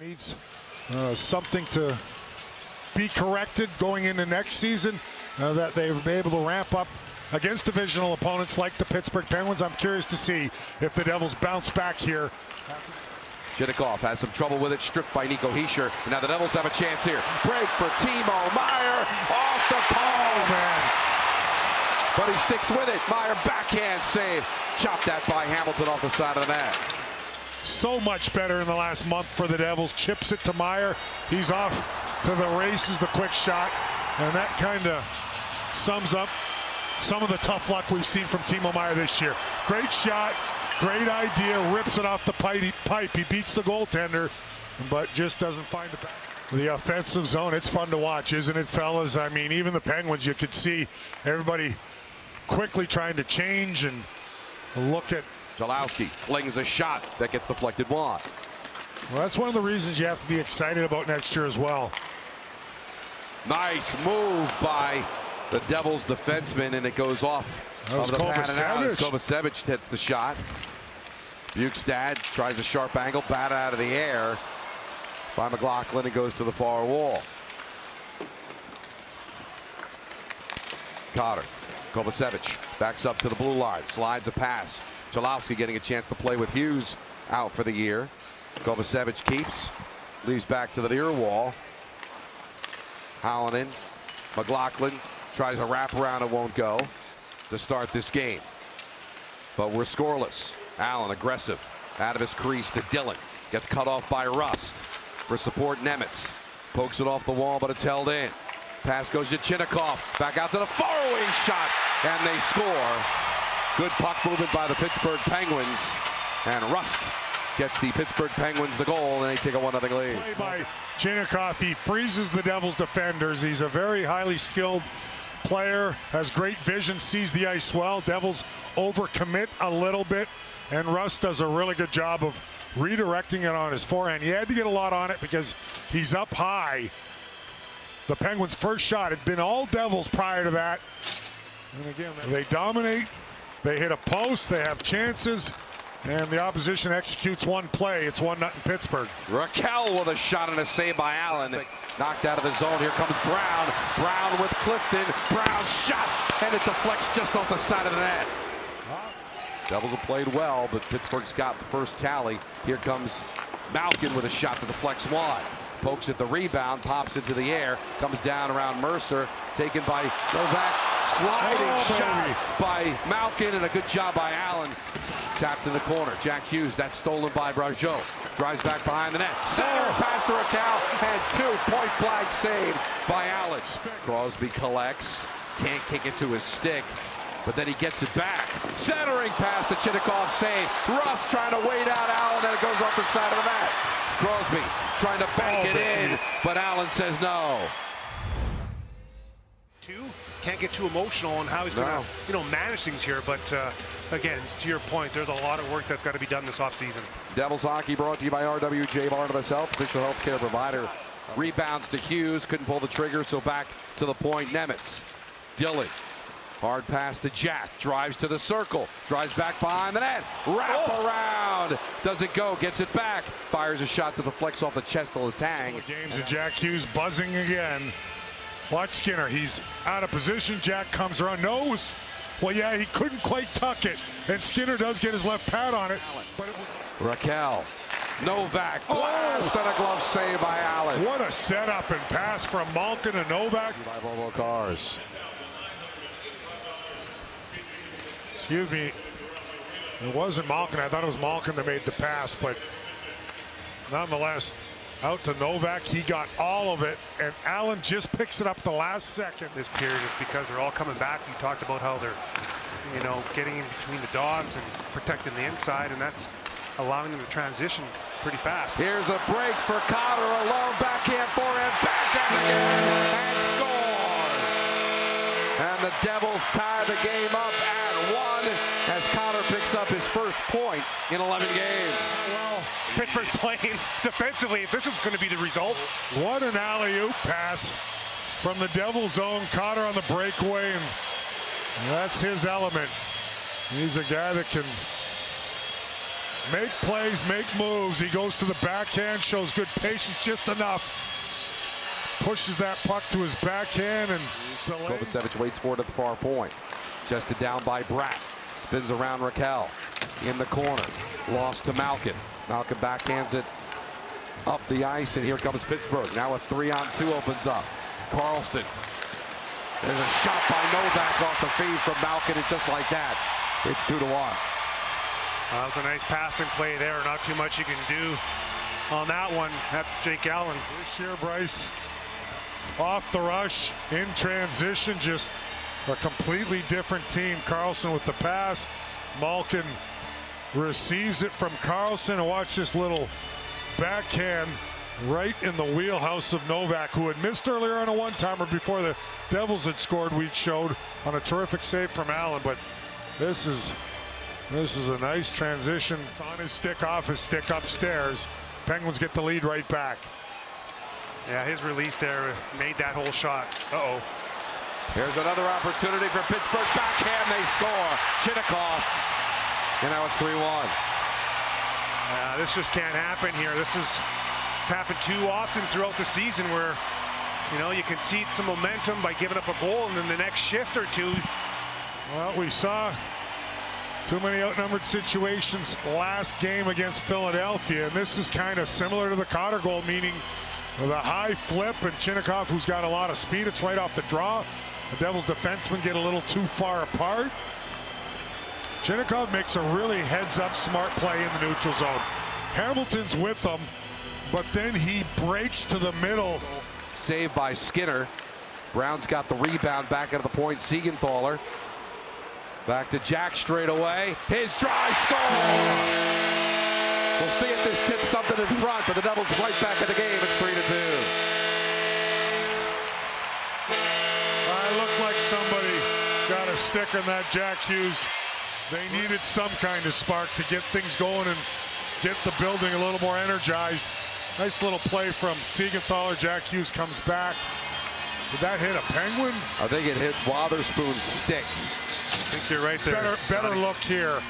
Needs something to be corrected going into next season, that they've been able to ramp up against divisional opponents like the Pittsburgh Penguins. I'm curious to see if the Devils bounce back here. Chinnikoff has some trouble with it, stripped by Nico Hischier. Now the Devils have a chance here. Break for Timo Meier off the post. Man. But he sticks with it. Meier backhand save. Chopped that by Hamilton off the side of the net. So much better in the last month for the Devils. Chips it to Meier. He's off to the races, the quick shot. And that kind of sums up some of the tough luck we've seen from Timo Meier this year. Great shot, great idea, rips it off the pipe. He beats the goaltender, but just doesn't find the back. The offensive zone, it's fun to watch, isn't it, fellas? I mean, even the Penguins, you could see everybody quickly trying to change and look at. Jalowski flings a shot that gets deflected wide. Well, that's one of the reasons you have to be excited about next year as well. Nice move by the Devils defenseman, and it goes off of the pad and out. Kovacevic hits the shot. Bukestad tries a sharp angle, bat out of the air by McLaughlin, and goes to the far wall. Cotter, Kovacevic backs up to the blue line, slides a pass. Jalowski getting a chance to play with Hughes out for the year. Kovacevic keeps, leaves back to the near wall. Hallinan, McLaughlin tries a wraparound and won't go to start this game. But we're scoreless. Allen aggressive out of his crease to Dillon. Gets cut off by Rust. For support, Nemitz pokes it off the wall, but it's held in. Pass goes to Chinnikoff. Back out to the far wing shot, and they score. Good puck movement by the Pittsburgh Penguins, and Rust gets the Pittsburgh Penguins the goal, and they take a 1-0 lead. Play by Chinnikoff. He freezes the Devils defenders. He's a very highly skilled player, has great vision, sees the ice well. Devils overcommit a little bit, and Rust does a really good job of redirecting it on his forehand. He had to get a lot on it because he's up high. The Penguins' first shot had been all Devils prior to that. And again, they dominate. They hit a post, they have chances, and the opposition executes one play. It's 1-0 Pittsburgh. Raquel with a shot and a save by Allen. Knocked out of the zone. Here comes Brown. Brown with Clifton. Brown shot, and it deflects just off the side of the net. Devils have played well, but Pittsburgh's got the first tally. Here comes Malkin with a shot that deflects wide. Pokes at the rebound, pops into the air, comes down around Mercer, taken by Novak. Sliding shot by Malkin, and a good job by Allen. Tapped in the corner. Jack Hughes, that's stolen by Brageau. Drives back behind the net. Center pass to Raquel, and two-point flag saved by Allen. Crosby collects, can't kick it to his stick, but then he gets it back. Centering pass to Chinnikoff, save. Rust trying to wait out Allen, and it goes off the side of the net. Crosby trying to bank it in, but Allen says no. Can't get too emotional on how he's going to, manage things here. But again, to your point, there's a lot of work that's got to be done this offseason. Devils hockey brought to you by RWJ Barnabas Health, official healthcare provider. Rebounds to Hughes, couldn't pull the trigger, so back to the point. Nemitz, Dillon, hard pass to Jack, drives to the circle, drives back behind the net, wrap around, doesn't go, gets it back, fires a shot that deflects off the chest of Letang. Games and Jack Hughes buzzing again. Watch Skinner, he's out of position. Jack comes around, nose. Well, yeah, he couldn't quite tuck it, and Skinner does get his left pad on it. Raquel, Novak, blast and a glove save by Allen. What a setup and pass from Malkin and Novak. By Volvo Cars. Excuse me, it wasn't Malkin. I thought it was Malkin that made the pass, but nonetheless, out to Novak. He got all of it, and Allen just picks it up the last second. This period is because they're all coming back. You talked about how they're, getting in between the dots and protecting the inside, and that's allowing them to transition pretty fast. Here's a break for Cotter, alone, backhand, forehand, backhand again, and scores. And the Devils tie the game up at 1 as Cotter picks up his first point in 11 games. Well, Pittsburgh's playing defensively. If this is going to be the result. What an alley-oop pass from the Devil zone. Cotter on the breakaway, and that's his element. He's a guy that can make plays, make moves. He goes to the backhand, shows good patience, just enough. Pushes that puck to his backhand and delays. Kovacevic waits for it at the far point. Chested down by Bratt. Spins around Raquel. In the corner. Lost to Malkin. Malkin backhands it up the ice, and here comes Pittsburgh. Now a 3-on-2 opens up. Carlson. There's a shot by Novak off the feed from Malkin, and just like that, it's 2-1. That was a nice passing play there. Not too much you can do on that one. That's Jake Allen. This year, Bryce, off the rush, in transition, just a completely different team. Carlson with the pass. Malkin receives it from Carlson, and watch this little backhand right in the wheelhouse of Novak, who had missed earlier on a one-timer before the Devils had scored. We showed on a terrific save from Allen, but this is a nice transition on his stick, off his stick, upstairs. Penguins get the lead right back. Yeah, his release there made that whole shot. Uh-oh. Here's another opportunity for Pittsburgh. Backhand, they score. Chinakhov. And now it's 3-1. This just can't happen here. This has happened too often throughout the season where, you know, you concede some momentum by giving up a goal, and then the next shift or two. Well, we saw too many outnumbered situations last game against Philadelphia, and this is kind of similar to the Cotter goal, meaning the high flip, and Chinakhov, who's got a lot of speed, it's right off the draw. The Devils defensemen get a little too far apart. Chinakhov makes a really heads-up smart play in the neutral zone. Hamilton's with him, but then he breaks to the middle. Saved by Skinner. Brown's got the rebound back out of the point. Siegenthaler. Back to Jack straight away. His drive score! We'll see if this tips something in front, but the Devils right back in the game. It's 3-2. I look like somebody got a stick on that Jack Hughes. They needed some kind of spark to get things going and get the building a little more energized. Nice little play from Siegenthaler. Jack Hughes comes back. Did that hit a Penguin? I think it hit Wotherspoon's stick. I think you're right there. Better look here.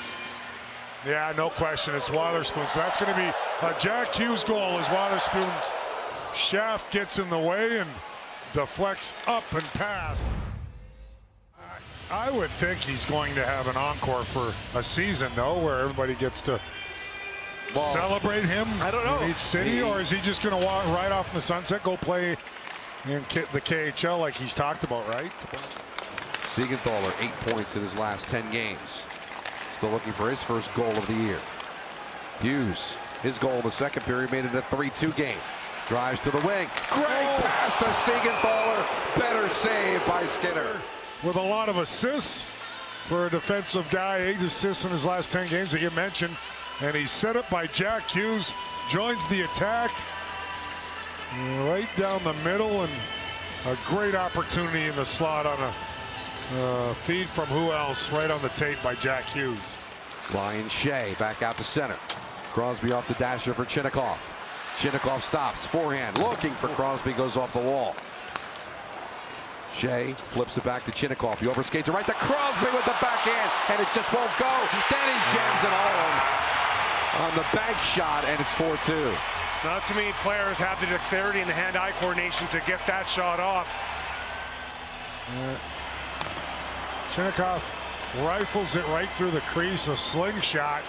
Yeah, no question. It's Wotherspoon. So that's going to be a Jack Hughes goal as Wotherspoon's shaft gets in the way and deflects up and past. I would think he's going to have an encore for a season, though, where everybody gets to celebrate him. I don't know. In each city, or is he just going to walk right off in the sunset, go play in the KHL like he's talked about, right? Siegenthaler, 8 points in his last 10 games. Still looking for his first goal of the year. Hughes, his goal in the second period, made it a 3-2 game. Drives to the wing. Great pass to Siegenthaler. Better save by Skinner. With a lot of assists for a defensive guy, 8 assists in his last 10 games that you mentioned. And he's set up by Jack Hughes, joins the attack right down the middle, and a great opportunity in the slot on a feed from who else, right on the tape by Jack Hughes. Ryan Shea back out to center. Crosby off the dasher for Chinakhov. Chinakhov stops, forehand, looking for Crosby, goes off the wall. Shea flips it back to Chinakhov. He overskates it right to Crosby with the backhand, and it just won't go. Then he jams it home on the bank shot, and it's 4-2. Not too many players have the dexterity and the hand-eye coordination to get that shot off. Chinakhov rifles it right through the crease, a slingshot.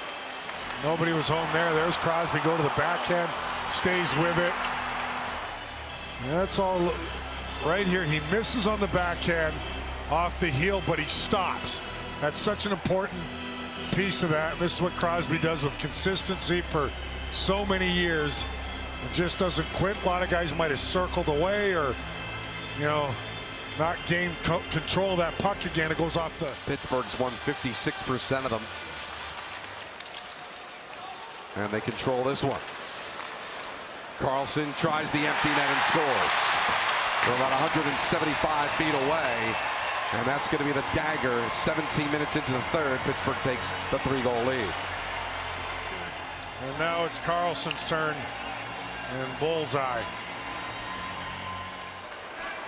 Nobody was home there. There's Crosby, go to the backhand, stays with it. And that's all right here. He misses on the backhand off the heel, but he stops. That's such an important piece of that. This is what Crosby does with consistency for so many years. It just doesn't quit. A lot of guys might have circled away or, you know, not gain control of that puck again. It goes off the... Pittsburgh's won 56% of them. And they control this one. Carlson tries the empty net and scores. They're about 175 feet away. And that's going to be the dagger. 17 minutes into the third, Pittsburgh takes the 3-goal lead. And now it's Carlson's turn and bullseye.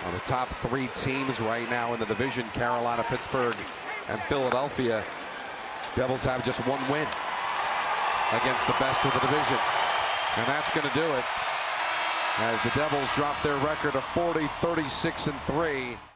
On the top 3 teams right now in the division, Carolina, Pittsburgh, and Philadelphia. Devils have just 1 win. against the best of the division. And that's going to do it as the Devils drop their record of 40-36-3.